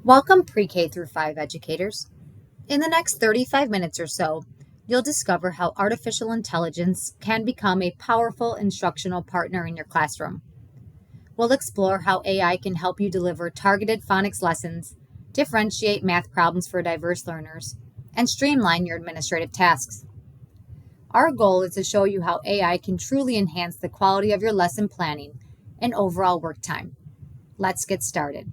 Welcome pre-K through 5 educators. In the next 35 minutes or so, you'll discover how artificial intelligence can become a powerful instructional partner in your classroom. We'll explore how AI can help you deliver targeted phonics lessons, differentiate math problems for diverse learners, and streamline your administrative tasks. Our goal is to show you how AI can truly enhance the quality of your lesson planning and overall work time. Let's get started.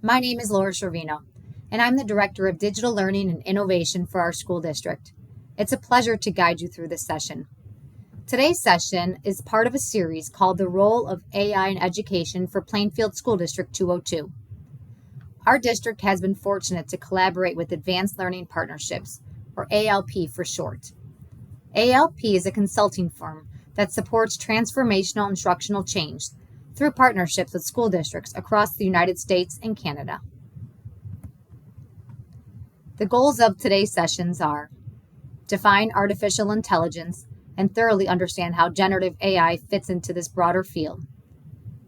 My name is Laura Cervino, and I'm the Director of Digital Learning and Innovation for our school district. It's a pleasure to guide you through this session. Today's session is part of a series called The Role of AI in Education for Plainfield School District 202. Our district has been fortunate to collaborate with Advanced Learning Partnerships, or ALP for short. ALP is a consulting firm that supports transformational instructional change through partnerships with school districts across the United States and Canada. The goals of today's sessions are: define artificial intelligence and thoroughly understand how generative AI fits into this broader field.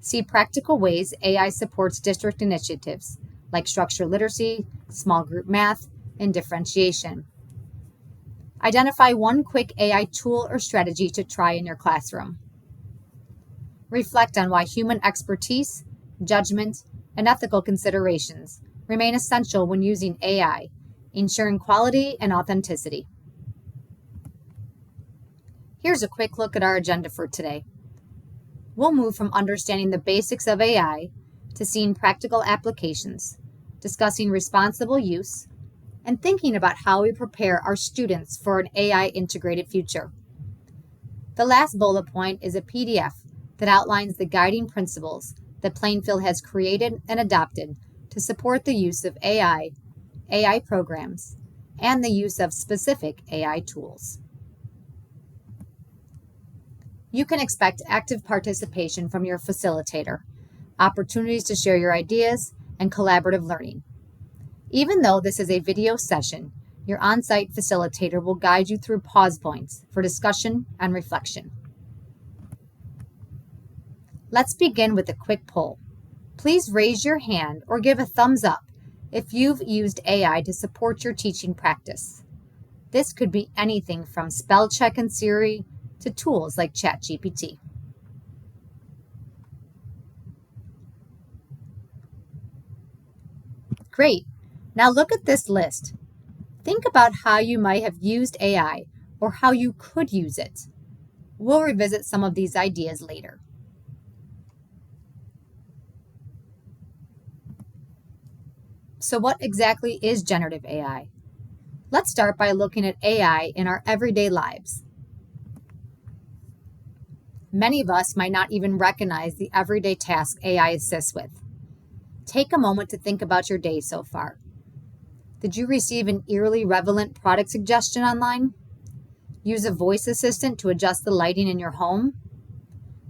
See practical ways AI supports district initiatives like structured literacy, small group math, and differentiation. Identify one quick AI tool or strategy to try in your classroom. Reflect on why human expertise, judgment, and ethical considerations remain essential when using AI, ensuring quality and authenticity. Here's a quick look at our agenda for today. We'll move from understanding the basics of AI to seeing practical applications, discussing responsible use, and thinking about how we prepare our students for an AI-integrated future. The last bullet point is a PDF that outlines the guiding principles that Plainfield has created and adopted to support the use of AI programs, and the use of specific AI tools. You can expect active participation from your facilitator, opportunities to share your ideas, and collaborative learning. Even though this is a video session, your on-site facilitator will guide you through pause points for discussion and reflection. Let's begin with a quick poll. Please raise your hand or give a thumbs up if you've used AI to support your teaching practice. This could be anything from spell check and Siri to tools like ChatGPT. Great. Now look at this list. Think about how you might have used AI or how you could use it. We'll revisit some of these ideas later. So what exactly is generative AI? Let's start by looking at AI in our everyday lives. Many of us might not even recognize the everyday tasks AI assists with. Take a moment to think about your day so far. Did you receive an eerily relevant product suggestion online? Use a voice assistant to adjust the lighting in your home?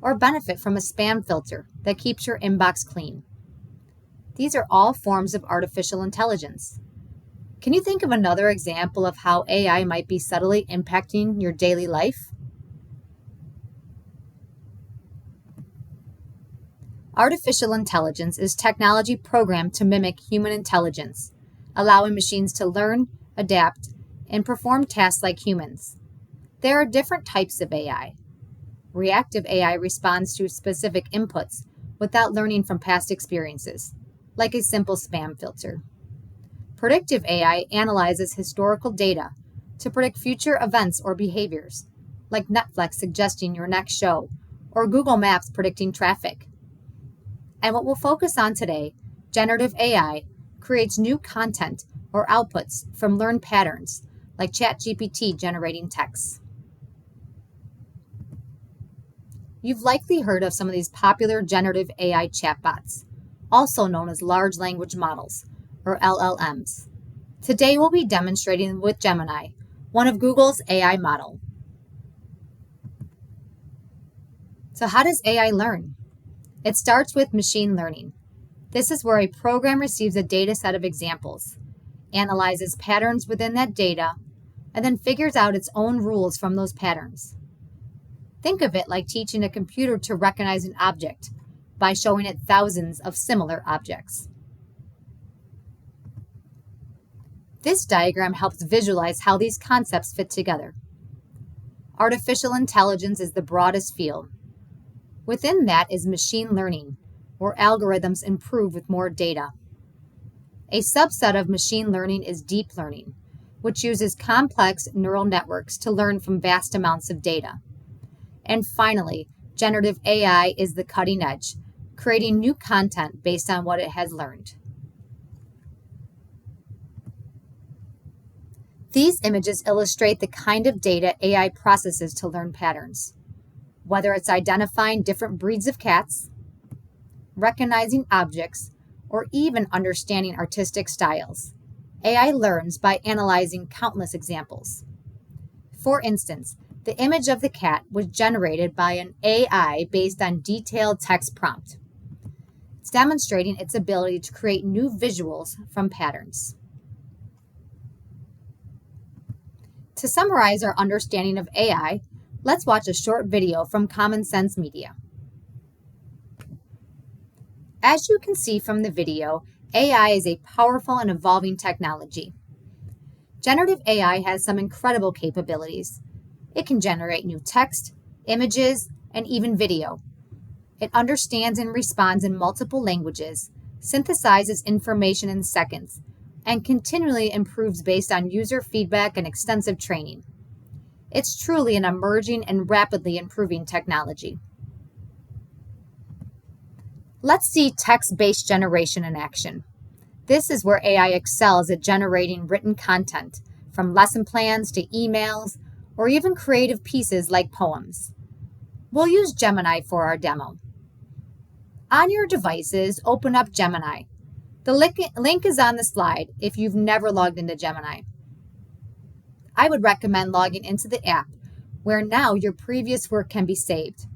Or benefit from a spam filter that keeps your inbox clean? These are all forms of artificial intelligence. Can you think of another example of how AI might be subtly impacting your daily life? Artificial intelligence is technology programmed to mimic human intelligence, allowing machines to learn, adapt, and perform tasks like humans. There are different types of AI. Reactive AI responds to specific inputs without learning from past experiences, like a simple spam filter. Predictive AI analyzes historical data to predict future events or behaviors, like Netflix suggesting your next show or Google Maps predicting traffic. And what we'll focus on today, generative AI creates new content or outputs from learned patterns, like ChatGPT generating texts. You've likely heard of some of these popular generative AI chatbots, also known as large language models, or LLMs. Today we'll be demonstrating with Gemini, one of Google's AI model. So how does AI learn? It starts with machine learning. This is where a program receives a data set of examples, analyzes patterns within that data, and then figures out its own rules from those patterns. Think of it like teaching a computer to recognize an object by showing it thousands of similar objects. This diagram helps visualize how these concepts fit together. Artificial intelligence is the broadest field. Within that is machine learning, where algorithms improve with more data. A subset of machine learning is deep learning, which uses complex neural networks to learn from vast amounts of data. And finally, generative AI is the cutting edge, creating new content based on what it has learned. These images illustrate the kind of data AI processes to learn patterns. Whether it's identifying different breeds of cats, recognizing objects, or even understanding artistic styles, AI learns by analyzing countless examples. For instance, the image of the cat was generated by an AI based on detailed text prompt. It's demonstrating its ability to create new visuals from patterns. To summarize our understanding of AI, let's watch a short video from Common Sense Media. As you can see from the video, AI is a powerful and evolving technology. Generative AI has some incredible capabilities. It can generate new text, images, and even video. It understands and responds in multiple languages, synthesizes information in seconds, and continually improves based on user feedback and extensive training. It's truly an emerging and rapidly improving technology. Let's see text-based generation in action. This is where AI excels at generating written content, from lesson plans to emails, or even creative pieces like poems. We'll use Gemini for our demo. On your devices, open up Gemini. The link is on the slide if you've never logged into Gemini. I would recommend logging into the app, where now your previous work can be saved.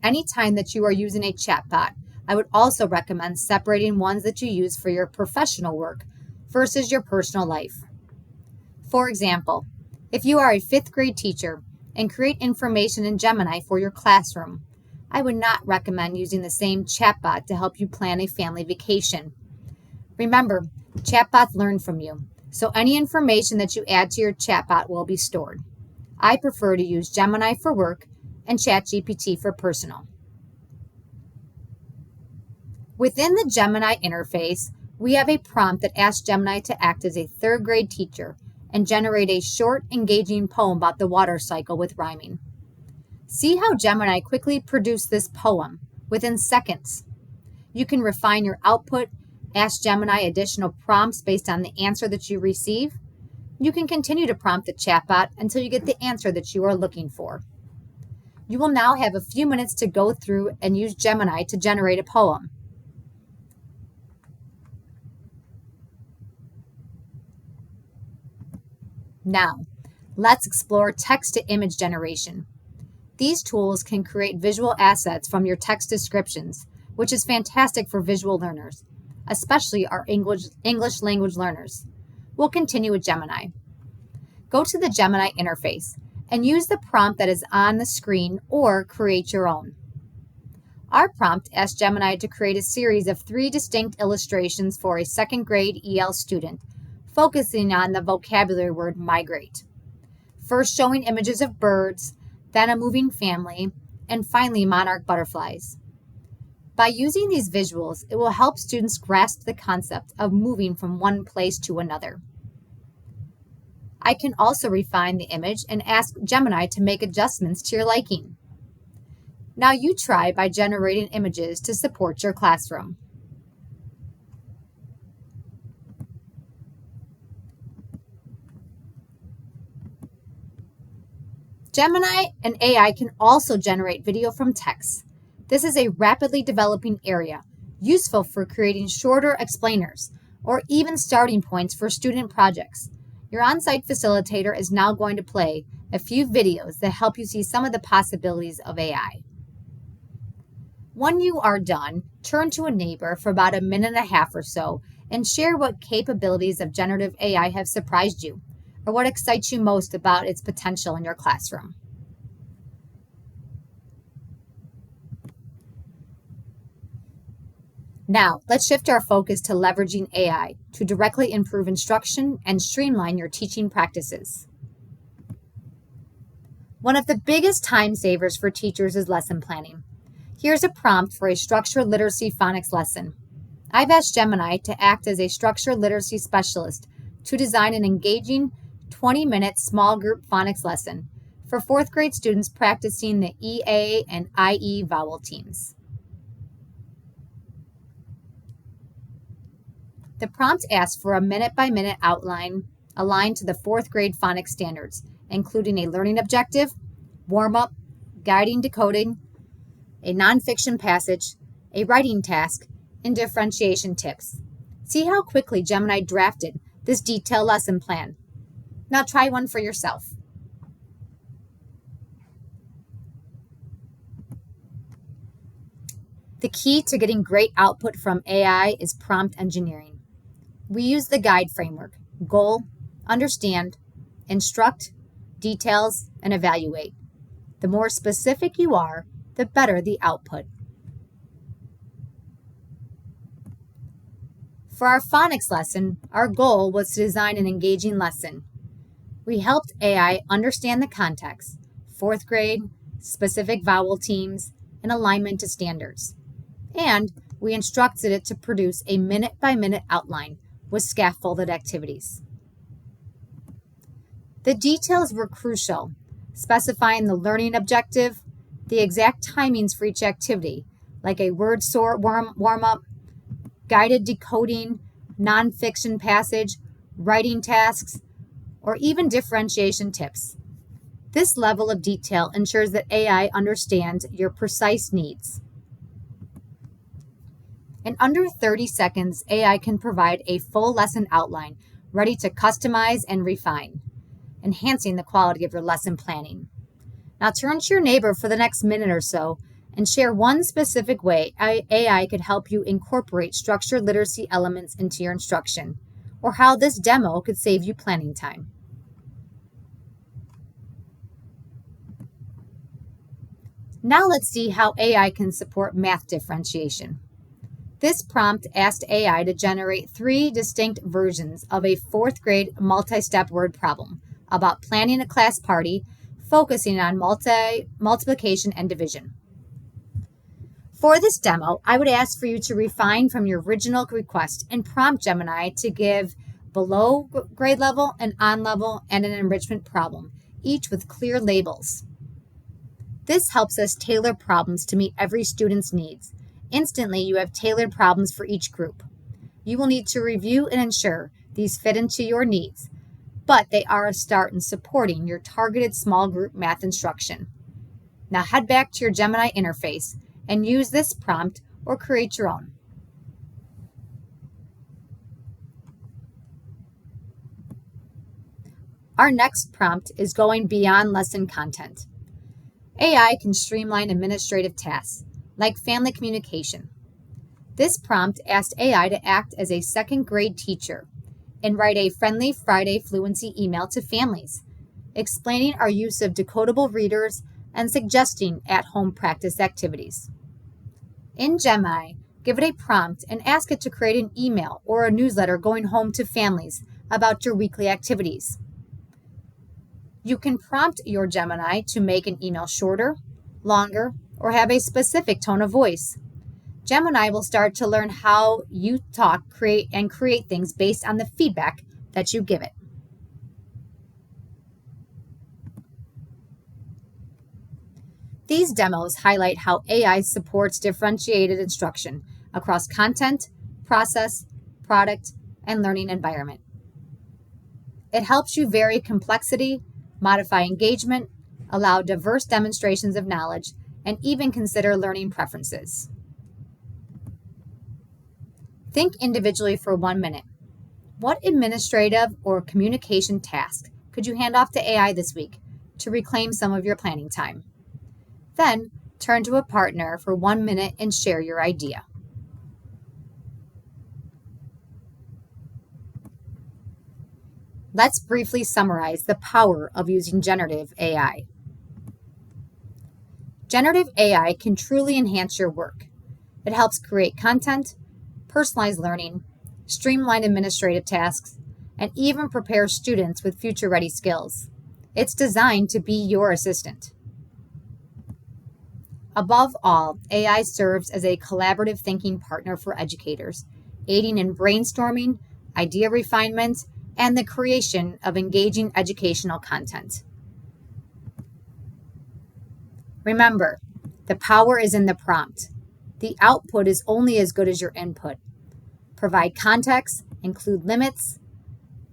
Anytime that you are using a chatbot, I would also recommend separating ones that you use for your professional work versus your personal life. For example, if you are a 5th grade teacher and create information in Gemini for your classroom, I would not recommend using the same chatbot to help you plan a family vacation. Remember, chatbots learn from you, so any information that you add to your chatbot will be stored. I prefer to use Gemini for work and ChatGPT for personal. Within the Gemini interface, we have a prompt that asks Gemini to act as a 3rd grade teacher and generate a short, engaging poem about the water cycle with rhyming. See how Gemini quickly produced this poem within seconds. You can refine your output, ask Gemini additional prompts based on the answer that you receive. You can continue to prompt the chatbot until you get the answer that you are looking for. You will now have a few minutes to go through and use Gemini to generate a poem. Now, let's explore text-to-image generation. These tools can create visual assets from your text descriptions, which is fantastic for visual learners, especially our English language learners. We'll continue with Gemini. Go to the Gemini interface and use the prompt that is on the screen or create your own. Our prompt asks Gemini to create a series of 3 distinct illustrations for a 2nd grade EL student, focusing on the vocabulary word migrate. First showing images of birds, then a moving family, and finally monarch butterflies. By using these visuals, it will help students grasp the concept of moving from one place to another. I can also refine the image and ask Gemini to make adjustments to your liking. Now you try by generating images to support your classroom. Gemini and AI can also generate video from text. This is a rapidly developing area, useful for creating shorter explainers or even starting points for student projects. Your on-site facilitator is now going to play a few videos that help you see some of the possibilities of AI. When you are done, turn to a neighbor for about a minute and a half or so and share what capabilities of generative AI have surprised you, or what excites you most about its potential in your classroom. Now, let's shift our focus to leveraging AI to directly improve instruction and streamline your teaching practices. One of the biggest time savers for teachers is lesson planning. Here's a prompt for a structured literacy phonics lesson. I've asked Gemini to act as a structured literacy specialist to design an engaging 20-minute small group phonics lesson for 4th grade students practicing the EA and IE vowel teams. The prompt asks for a minute-by-minute outline aligned to the 4th grade phonics standards, including a learning objective, warm-up, guiding decoding, a nonfiction passage, a writing task, and differentiation tips. See how quickly Gemini drafted this detailed lesson plan. Now try one for yourself. The key to getting great output from AI is prompt engineering. We use the GUIDE framework: goal, understand, instruct, details, and evaluate. The more specific you are, the better the output. For our phonics lesson, our goal was to design an engaging lesson. We helped AI understand the context, 4th grade, specific vowel teams, and alignment to standards. And we instructed it to produce a minute-by-minute outline with scaffolded activities. The details were crucial, specifying the learning objective, the exact timings for each activity, like a word sort warm-up, guided decoding, nonfiction passage, writing tasks, or even differentiation tips. This level of detail ensures that AI understands your precise needs. In under 30 seconds, AI can provide a full lesson outline ready to customize and refine, enhancing the quality of your lesson planning. Now turn to your neighbor for the next minute or so and share one specific way AI could help you incorporate structured literacy elements into your instruction, or how this demo could save you planning time. Now let's see how AI can support math differentiation. This prompt asked AI to generate 3 distinct versions of a 4th grade multi-step word problem about planning a class party, focusing on multiplication and division. For this demo, I would ask for you to refine from your original request and prompt Gemini to give below grade level, an on level, and an enrichment problem, each with clear labels. This helps us tailor problems to meet every student's needs. Instantly, you have tailored problems for each group. You will need to review and ensure these fit into your needs, but they are a start in supporting your targeted small group math instruction. Now head back to your Gemini interface and use this prompt or create your own. Our next prompt is going beyond lesson content. AI can streamline administrative tasks, like family communication. This prompt asked AI to act as a 2nd grade teacher and write a friendly Friday fluency email to families, explaining our use of decodable readers and suggesting at-home practice activities. In Gemini, give it a prompt and ask it to create an email or a newsletter going home to families about your weekly activities. You can prompt your Gemini to make an email shorter, longer, or have a specific tone of voice. Gemini will start to learn how you talk, create things based on the feedback that you give it. These demos highlight how AI supports differentiated instruction across content, process, product, and learning environment. It helps you vary complexity, modify engagement, allow diverse demonstrations of knowledge, and even consider learning preferences. Think individually for 1 minute. What administrative or communication task could you hand off to AI this week to reclaim some of your planning time? Then turn to a partner for 1 minute and share your idea. Let's briefly summarize the power of using generative AI. Generative AI can truly enhance your work. It helps create content, personalized learning, streamline administrative tasks, and even prepare students with future-ready skills. It's designed to be your assistant. Above all, AI serves as a collaborative thinking partner for educators, aiding in brainstorming, idea refinement, and the creation of engaging educational content. Remember, the power is in the prompt. The output is only as good as your input. Provide context, include limits,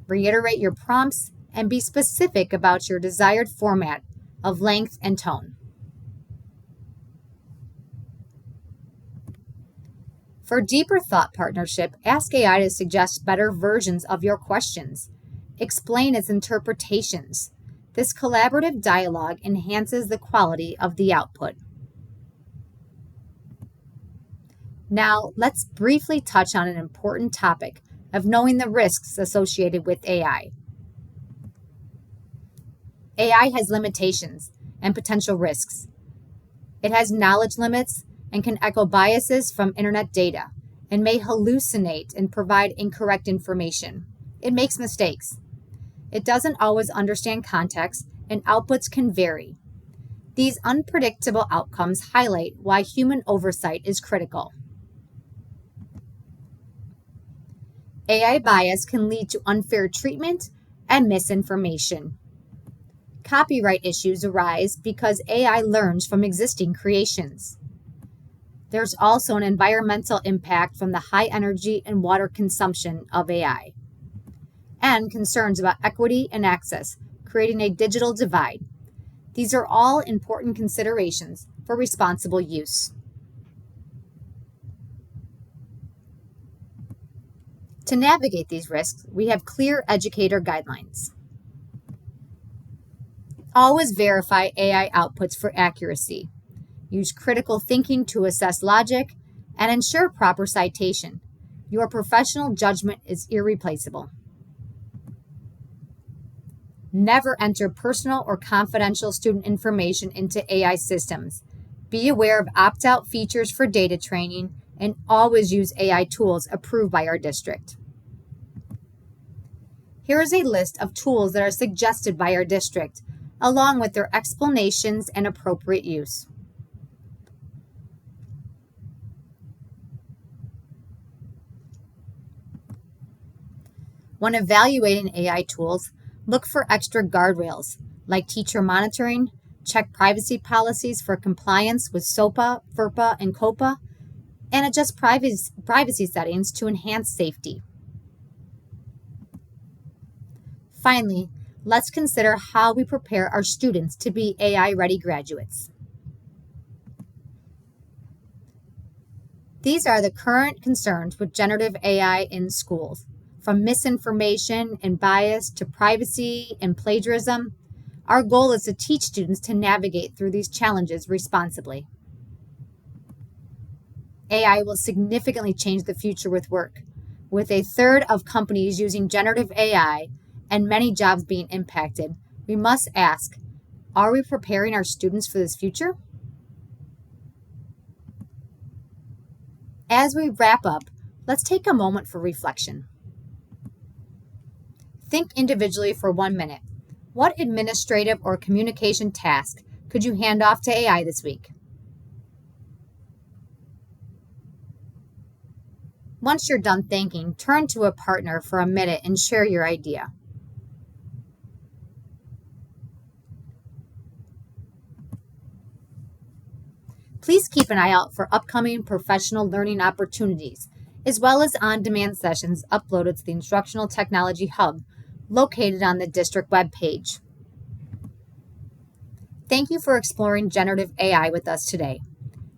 reiterate your prompts, and be specific about your desired format of length and tone. For deeper thought partnership, ask AI to suggest better versions of your questions. Explain its interpretations. This collaborative dialogue enhances the quality of the output. Now, let's briefly touch on an important topic of knowing the risks associated with AI. AI has limitations and potential risks. It has knowledge limits and can echo biases from internet data and may hallucinate and provide incorrect information. It makes mistakes. It doesn't always understand context, and outputs can vary. These unpredictable outcomes highlight why human oversight is critical. AI bias can lead to unfair treatment and misinformation. Copyright issues arise because AI learns from existing creations. There's also an environmental impact from the high energy and water consumption of AI, and concerns about equity and access, creating a digital divide. These are all important considerations for responsible use. To navigate these risks, we have clear educator guidelines. Always verify AI outputs for accuracy. Use critical thinking to assess logic and ensure proper citation. Your professional judgment is irreplaceable. Never enter personal or confidential student information into AI systems. Be aware of opt-out features for data training and always use AI tools approved by our district. Here is a list of tools that are suggested by our district, along with their explanations and appropriate use. When evaluating AI tools, look for extra guardrails like teacher monitoring, check privacy policies for compliance with SOPA, FERPA, and COPA, and adjust privacy settings to enhance safety. Finally, let's consider how we prepare our students to be AI-ready graduates. These are the current concerns with generative AI in schools. From misinformation and bias to privacy and plagiarism, our goal is to teach students to navigate through these challenges responsibly. AI will significantly change the future with work. With a third of companies using generative AI and many jobs being impacted, we must ask, are we preparing our students for this future? As we wrap up, let's take a moment for reflection. Think individually for 1 minute. What administrative or communication task could you hand off to AI this week? Once you're done thinking, turn to a partner for a minute and share your idea. Please keep an eye out for upcoming professional learning opportunities, as well as on-demand sessions uploaded to the Instructional Technology Hub, located on the district webpage. Thank you for exploring generative AI with us today.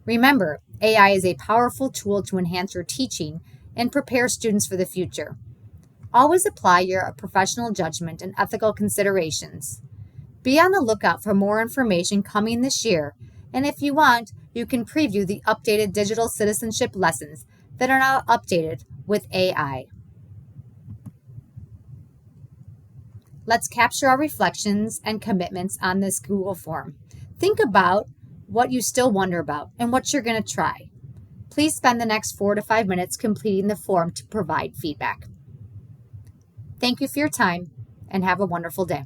Remember, AI is a powerful tool to enhance your teaching and prepare students for the future. Always apply your professional judgment and ethical considerations. Be on the lookout for more information coming this year, and if you want, you can preview the updated digital citizenship lessons that are now updated with AI. Let's capture our reflections and commitments on this Google form. Think about what you still wonder about and what you're going to try. Please spend the next 4 to 5 minutes completing the form to provide feedback. Thank you for your time and have a wonderful day.